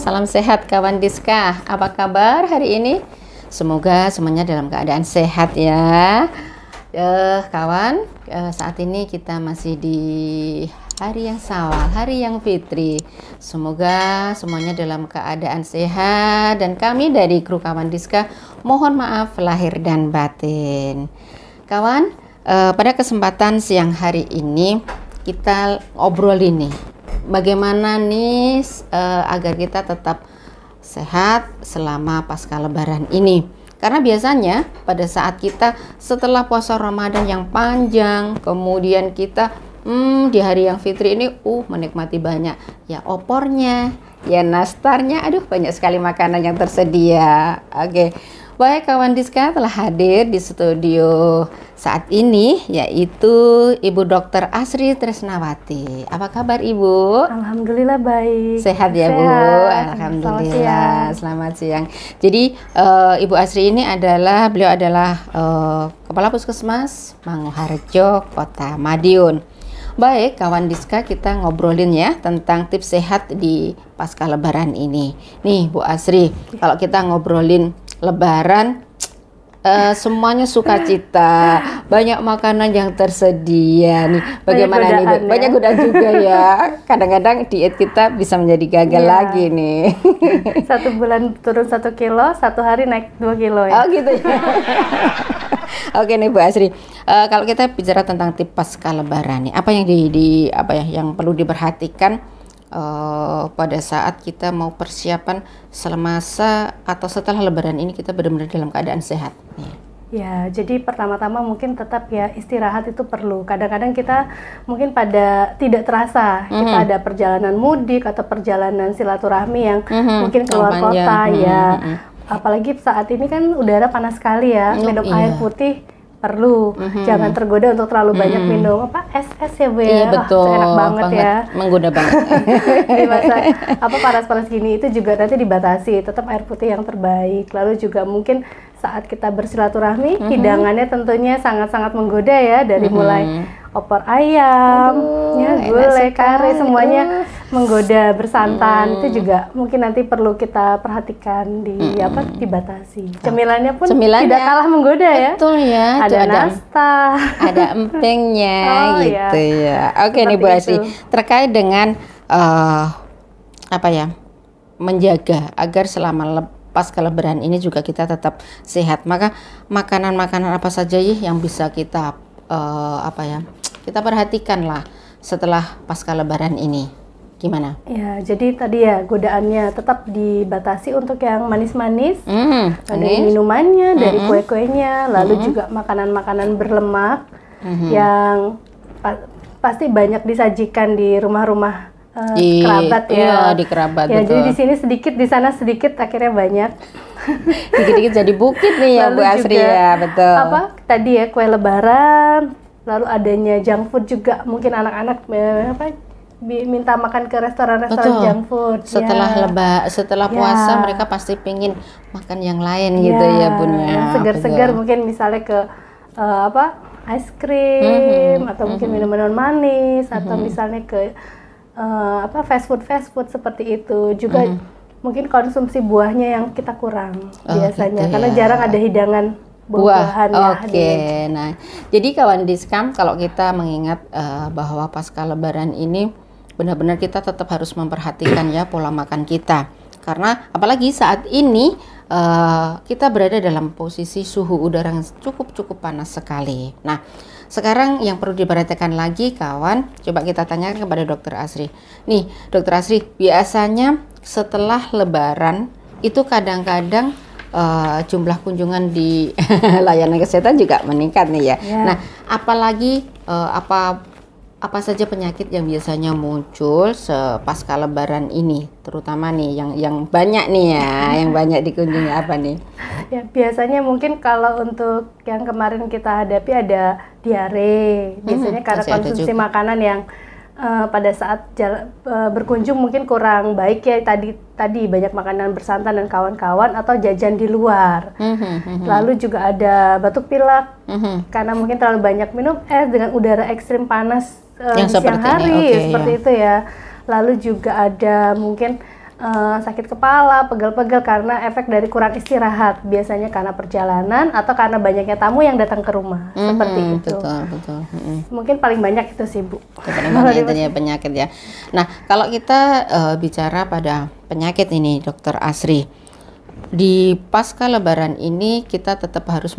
salam sehat kawan Diska. Apa kabar hari ini? Semoga semuanya dalam keadaan sehat ya. Kawan, saat ini kita masih di hari yang Syawal, hari yang fitri. Semoga semuanya dalam keadaan sehat dan kami dari kru kawan Diska mohon maaf lahir dan batin. Kawan, pada kesempatan siang hari ini kita obrolin nih bagaimana nih agar kita tetap sehat selama pasca lebaran ini. Karena biasanya pada saat kita setelah puasa Ramadan yang panjang, kemudian kita di hari yang fitri ini menikmati banyak ya opornya, ya nastarnya, aduh banyak sekali makanan yang tersedia. Oke. Baik kawan Diska telah hadir di studio saat ini yaitu Ibu Dr. Asri Tresnawati. Apa kabar Ibu? Alhamdulillah baik. Sehat ya Bu? Alhamdulillah. Selamat siang. Jadi Ibu Asri ini beliau adalah Kepala Puskesmas Manguharjo, Kota Madiun. Baik kawan Diska, kita ngobrolin ya tentang tips sehat di pasca lebaran ini. Nih Bu Asri, kalau kita ngobrolin lebaran semuanya sukacita, banyak makanan yang tersedia nih. Bagaimana nih Bu? Banyak godaan juga ya. Kadang-kadang diet kita bisa menjadi gagal lagi nih. 1 bulan turun 1 kilo, 1 hari naik 2 kilo ya. Oh gitu ya. Oke nih Bu Asri, kalau kita bicara tentang tips pasca lebaran nih, apa yang yang perlu diperhatikan pada saat kita mau persiapan semasa atau setelah lebaran ini kita benar-benar dalam keadaan sehat nih. Ya, jadi pertama-tama mungkin tetap ya istirahat itu perlu. Kadang-kadang kita mungkin pada tidak terasa kita ada perjalanan mudik atau perjalanan silaturahmi yang mungkin keluar kota ya. Apalagi saat ini kan udara panas sekali ya, minum air putih perlu, jangan tergoda untuk terlalu banyak minum es ya Bu ya. Iya betul, enak banget ya, menggoda banget. Di masa panas-panas gini itu juga nanti dibatasi, tetap air putih yang terbaik. Lalu juga mungkin saat kita bersilaturahmi, hidangannya tentunya sangat-sangat menggoda ya, dari mulai opor ayam, gulai, kare, semuanya menggoda, bersantan. Itu juga mungkin nanti perlu kita perhatikan dibatasi. Cemilannya pun tidak kalah menggoda ya. Betul ya. Ada nastar, ada empengnya gitu ya. Oke nih Bu Asri, terkait dengan menjaga agar selama pasca lebaran ini juga kita tetap sehat. Maka makanan-makanan apa saja yang bisa kita kita perhatikan lah setelah pasca lebaran ini. Gimana? Ya, jadi tadi ya godaannya tetap dibatasi untuk yang manis-manis, dari minumannya, dari kue-kuenya, lalu juga makanan-makanan berlemak yang pasti banyak disajikan di rumah-rumah kerabat ya. Di kerabat. Ya, betul. jadi di sini sedikit, di sana sedikit, akhirnya banyak. Dikit-dikit jadi bukit nih ya Bu Asri ya, betul. Tadi ya kue lebaran, lalu adanya junk food juga, mungkin anak-anak minta makan ke restoran-restoran junk food. Setelah puasa mereka pasti pengen makan yang lain gitu ya Bun ya. Segar-segar mungkin misalnya ke es krim atau mungkin minuman manis atau misalnya ke fast food seperti itu juga. Mungkin konsumsi buahnya yang kita kurang biasanya gitu karena jarang ada hidangan buah-buahan ya. Nah, jadi kawan Diskam, kalau kita mengingat bahwa pasca lebaran ini benar-benar kita tetap harus memperhatikan ya pola makan kita. Karena apalagi saat ini kita berada dalam posisi suhu udara yang cukup panas sekali. Nah, sekarang yang perlu diperhatikan lagi kawan, coba kita tanyakan kepada Dokter Asri. Nih, Dokter Asri, biasanya setelah lebaran itu kadang-kadang jumlah kunjungan di layanan kesehatan juga meningkat nih ya. Nah, apalagi apa saja penyakit yang biasanya muncul pasca lebaran ini, terutama nih yang banyak nih ya, yang banyak dikunjungi apa nih? Ya, biasanya mungkin kalau untuk yang kemarin kita hadapi ada diare, biasanya karena konsumsi makanan yang pada saat berkunjung mungkin kurang baik ya, tadi banyak makanan bersantan dan kawan-kawan atau jajan di luar. Lalu juga ada batuk pilek karena mungkin terlalu banyak minum es dengan udara ekstrim panas di siang hari seperti itu ya. Lalu juga ada mungkin sakit kepala, pegel-pegel karena efek dari kurang istirahat, biasanya karena perjalanan atau karena banyaknya tamu yang datang ke rumah, seperti itu. Betul. Mungkin paling banyak itu sih, Bu. Paling banyak intinya penyakit ya. Nah, kalau kita bicara pada penyakit ini, Dokter Asri, di pasca Lebaran ini kita tetap harus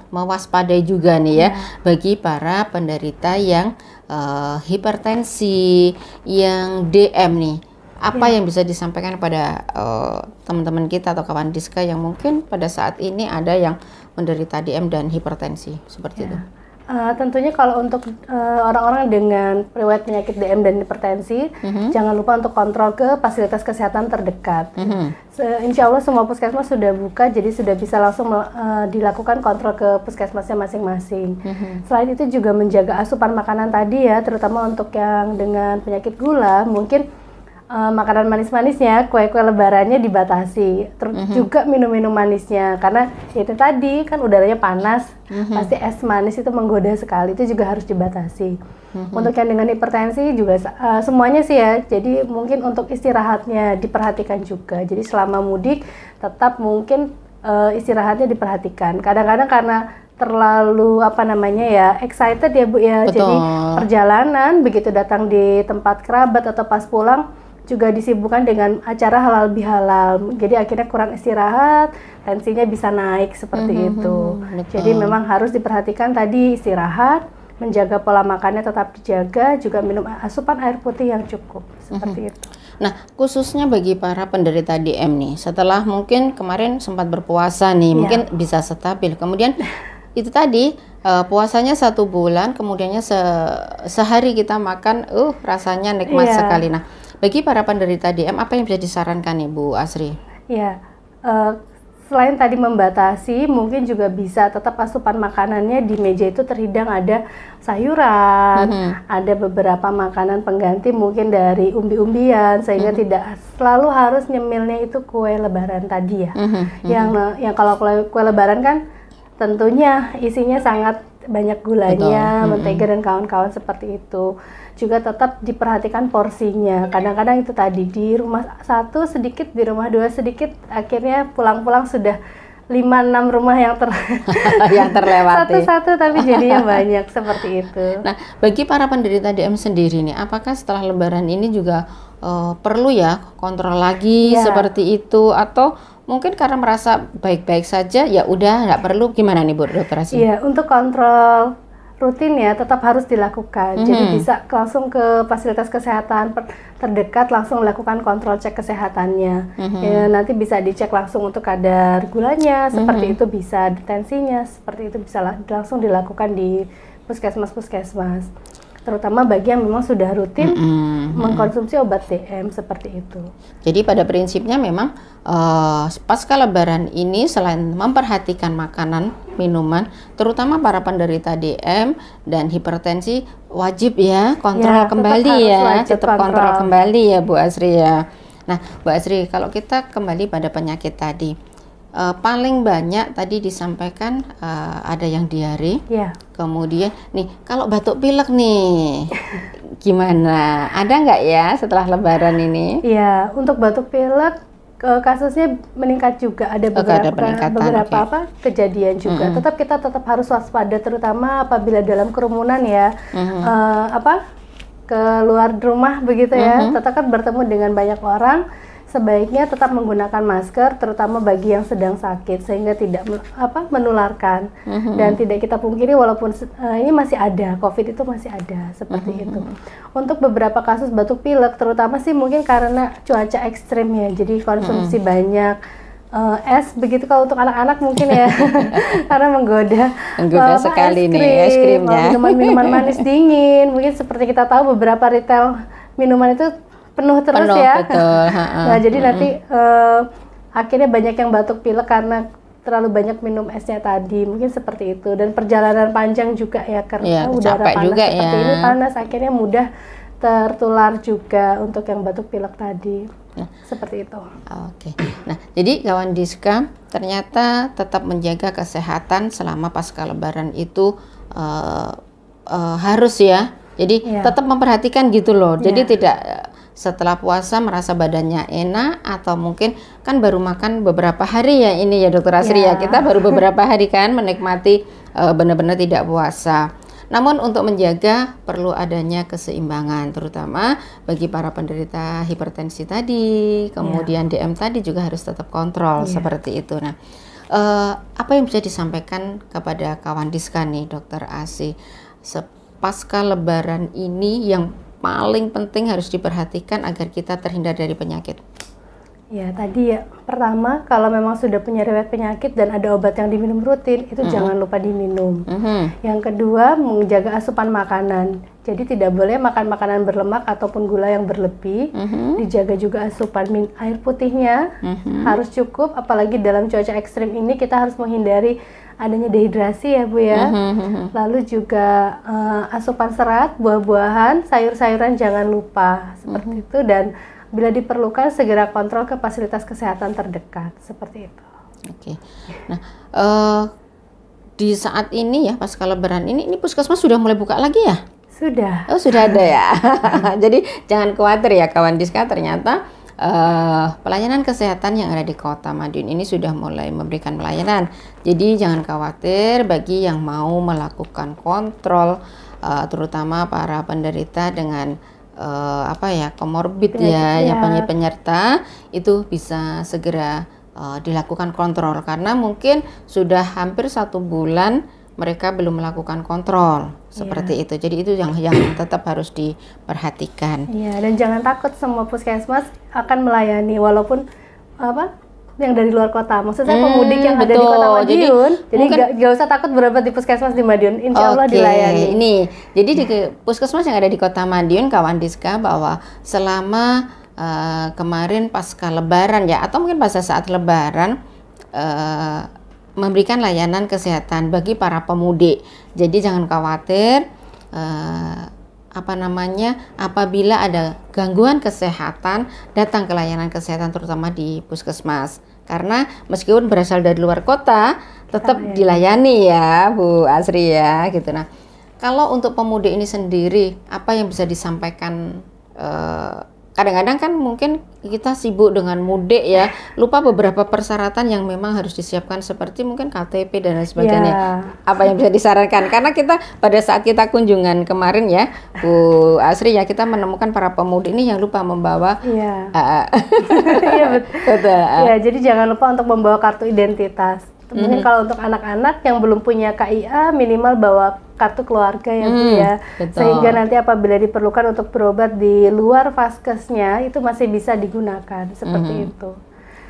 mewaspadai juga nih ya, bagi para penderita yang hipertensi, yang DM nih. Apa yang bisa disampaikan kepada teman-teman kita atau kawan Diska yang mungkin pada saat ini ada yang menderita DM dan hipertensi seperti itu? Tentunya kalau untuk orang-orang dengan riwayat penyakit DM dan hipertensi, jangan lupa untuk kontrol ke fasilitas kesehatan terdekat. Insya Allah semua puskesmas sudah buka, jadi sudah bisa langsung dilakukan kontrol ke puskesmasnya masing-masing. Selain itu juga menjaga asupan makanan tadi ya, terutama untuk yang dengan penyakit gula, mungkin makanan manis-manisnya, kue-kue lebarannya dibatasi. Terus juga minum-minum manisnya, karena itu tadi kan udaranya panas, pasti es manis itu menggoda sekali, itu juga harus dibatasi. Untuk yang dengan hipertensi juga semuanya sih ya, jadi mungkin untuk istirahatnya diperhatikan juga. Jadi selama mudik tetap mungkin istirahatnya diperhatikan. Kadang-kadang karena terlalu excited ya Bu ya. Betul. Jadi perjalanan begitu datang di tempat kerabat atau pas pulang juga disibukkan dengan acara halal bihalal, jadi akhirnya kurang istirahat, tensinya bisa naik seperti itu. Betul. Jadi memang harus diperhatikan tadi istirahat, menjaga pola makannya tetap dijaga, juga minum asupan air putih yang cukup seperti itu. Nah, khususnya bagi para penderita DM nih, setelah mungkin kemarin sempat berpuasa nih, mungkin bisa stabil, kemudian itu tadi puasanya 1 bulan, kemudiannya sehari kita makan, rasanya nikmat sekali. Nah, bagi para penderita DM, apa yang bisa disarankan nih Bu Asri? Ya, selain tadi membatasi, mungkin juga bisa tetap asupan makanannya di meja itu terhidang ada sayuran, ada beberapa makanan pengganti mungkin dari umbi-umbian, sehingga tidak selalu harus nyemilnya itu kue lebaran tadi ya. Yang kalau kue lebaran kan tentunya isinya sangat banyak gulanya, mentega dan kawan-kawan seperti itu. Juga tetap diperhatikan porsinya. Kadang-kadang itu tadi di rumah 1 sedikit, di rumah 2 sedikit, akhirnya pulang-pulang sudah 5-6 rumah yang terlewati. Satu-satu tapi jadinya banyak seperti itu. Nah, bagi para penderita DM sendiri nih, apakah setelah Lebaran ini juga perlu ya kontrol lagi seperti itu, atau mungkin karena merasa baik-baik saja ya udah nggak perlu, gimana nih Bu Dokter Asri? Iya, untuk kontrol rutin ya tetap harus dilakukan. Jadi bisa langsung ke fasilitas kesehatan terdekat, langsung melakukan kontrol cek kesehatannya. Ya, nanti bisa dicek langsung untuk kadar gulanya, seperti itu bisa, tensinya seperti itu bisa langsung dilakukan di puskesmas-puskesmas. Terutama bagi yang memang sudah rutin mengkonsumsi obat DM seperti itu. Jadi pada prinsipnya memang pasca Lebaran ini selain memperhatikan makanan, minuman, terutama para penderita DM dan hipertensi wajib ya kontrol kembali ya, tetap kontrol kembali ya Bu Asri ya. Nah Bu Asri, kalau kita kembali pada penyakit tadi, paling banyak tadi disampaikan ada yang diare, kemudian nih kalau batuk pilek nih gimana? Ada nggak ya setelah Lebaran ini? Ya, untuk batuk pilek kasusnya meningkat juga, ada beberapa kejadian juga. Kita tetap harus waspada, terutama apabila dalam kerumunan ya, keluar rumah begitu ya, tetap kan bertemu dengan banyak orang. Sebaiknya tetap menggunakan masker, terutama bagi yang sedang sakit, sehingga tidak menularkan. Dan tidak kita pungkiri walaupun ini masih ada, COVID itu masih ada, seperti itu. Untuk beberapa kasus batuk pilek, terutama sih mungkin karena cuaca ekstrim ya, jadi konsumsi banyak es, begitu kalau untuk anak-anak mungkin ya, karena menggoda sekali nih es krimnya. Minuman manis dingin, mungkin seperti kita tahu beberapa retail minuman itu penuh terus ya. Betul. Nah, jadi nanti akhirnya banyak yang batuk pilek karena terlalu banyak minum esnya tadi, mungkin seperti itu. Dan perjalanan panjang juga ya, karena udara panas juga seperti ini panas, akhirnya mudah tertular juga untuk yang batuk pilek tadi. Seperti itu. Oke. Nah, jadi kawan Diska ternyata tetap menjaga kesehatan selama pasca Lebaran itu harus ya. Jadi tetap memperhatikan gitu loh. Jadi tidak setelah puasa merasa badannya enak, atau mungkin kan baru makan beberapa hari ya ini ya Dokter Asri ya, kita baru beberapa hari kan menikmati benar-benar tidak puasa. Namun untuk menjaga perlu adanya keseimbangan, terutama bagi para penderita hipertensi tadi, kemudian DM tadi juga harus tetap kontrol seperti itu. Nah, apa yang bisa disampaikan kepada kawan Diska nih, Dokter Asi, pasca Lebaran ini yang paling penting harus diperhatikan agar kita terhindar dari penyakit? Ya tadi ya, pertama kalau memang sudah punya riwayat penyakit dan ada obat yang diminum rutin, itu jangan lupa diminum. Yang kedua, menjaga asupan makanan. Jadi tidak boleh makan makanan berlemak ataupun gula yang berlebih. Dijaga juga asupan air putihnya, harus cukup, apalagi dalam cuaca ekstrim ini kita harus menghindari adanya dehidrasi ya Bu ya. Lalu juga asupan serat, buah-buahan, sayur-sayuran jangan lupa, seperti itu. Dan bila diperlukan segera kontrol ke fasilitas kesehatan terdekat, seperti itu. Oke. Nah, di saat ini ya pasca Lebaran ini puskesmas sudah mulai buka lagi ya? Sudah. Oh, sudah ada ya. Jadi jangan khawatir ya kawan Diska, ternyata pelayanan kesehatan yang ada di Kota Madiun ini sudah mulai memberikan pelayanan. Jadi jangan khawatir bagi yang mau melakukan kontrol, terutama para penderita dengan komorbid yang penyerta, itu bisa segera dilakukan kontrol, karena mungkin sudah hampir 1 bulan mereka belum melakukan kontrol seperti itu. Jadi itu yang tetap harus diperhatikan. Iya, dan jangan takut, semua puskesmas akan melayani walaupun yang dari luar kota, maksudnya pemudik yang ada di Kota Madiun, jadi nggak usah takut berobat di puskesmas di Madiun, insya Allah dilayani. Ini, jadi di puskesmas yang ada di Kota Madiun, kawan Diska, bahwa selama kemarin pasca Lebaran ya, atau mungkin pada saat Lebaran, memberikan layanan kesehatan bagi para pemudik. Jadi jangan khawatir. Apabila ada gangguan kesehatan, datang ke layanan kesehatan terutama di puskesmas, karena meskipun berasal dari luar kota tetap dilayani ya Bu Asri ya gitu. Nah, kalau untuk pemudik ini sendiri, apa yang bisa disampaikan? Kadang-kadang kan mungkin kita sibuk dengan mudik ya, lupa beberapa persyaratan yang memang harus disiapkan, seperti mungkin KTP dan lain sebagainya. Apa yang bisa disarankan? Karena kita pada saat kita kunjungan kemarin ya Bu Asri ya, kita menemukan para pemudik ini yang lupa membawa. Iya betul. Ya, jadi jangan lupa untuk membawa kartu identitas. Mungkin kalau untuk anak-anak yang belum punya KIA, minimal bawa kartu keluarga ya Bu ya. Sehingga nanti apabila diperlukan untuk berobat di luar vaskesnya, itu masih bisa digunakan, seperti itu.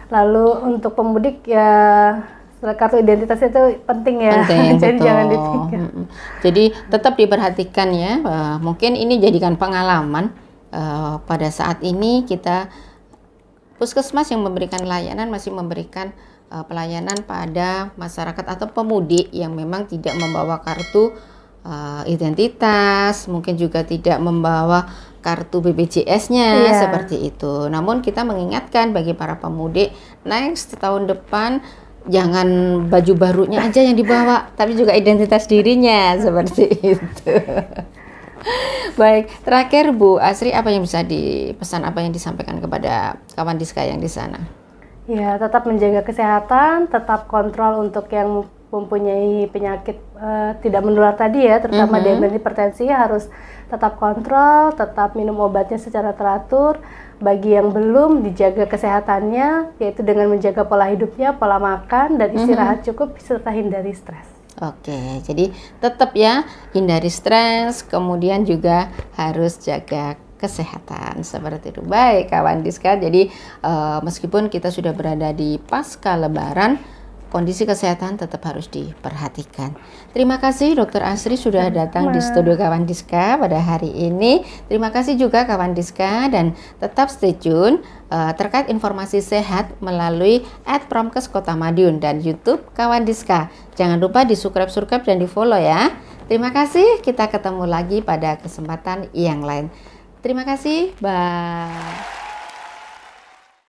Lalu untuk pemudik ya, kartu identitas itu penting ya, jadi jangan ditinggal. Jadi tetap diperhatikan ya. Mungkin ini jadikan pengalaman pada saat ini kita puskesmas yang memberikan layanan masih memberikan pelayanan pada masyarakat atau pemudik yang memang tidak membawa kartu identitas, mungkin juga tidak membawa kartu BPJS-nya seperti itu. Namun kita mengingatkan bagi para pemudik, next tahun depan jangan baju barunya aja yang dibawa, tapi juga identitas dirinya seperti itu. Baik, terakhir Bu Asri, apa yang bisa dipesan, apa yang disampaikan kepada kawan Diska yang di sana? Ya, tetap menjaga kesehatan, tetap kontrol untuk yang mempunyai penyakit tidak menular tadi ya, terutama diabetes, hipertensi, harus tetap kontrol, tetap minum obatnya secara teratur. Bagi yang belum, dijaga kesehatannya, yaitu dengan menjaga pola hidupnya, pola makan, dan istirahat cukup, serta hindari stres. Oke, jadi tetap ya hindari stres, kemudian juga harus jaga kesehatan seperti itu. Baik kawan Diska, jadi meskipun kita sudah berada di pasca Lebaran, kondisi kesehatan tetap harus diperhatikan. Terima kasih Dokter Asri sudah datang di studio kawan Diska pada hari ini. Terima kasih juga kawan Diska, dan tetap stay tune terkait informasi sehat melalui @promkes Kota Madiun dan YouTube kawan Diska. Jangan lupa di subscribe dan di follow ya. Terima kasih, kita ketemu lagi pada kesempatan yang lain. Terima kasih, bye.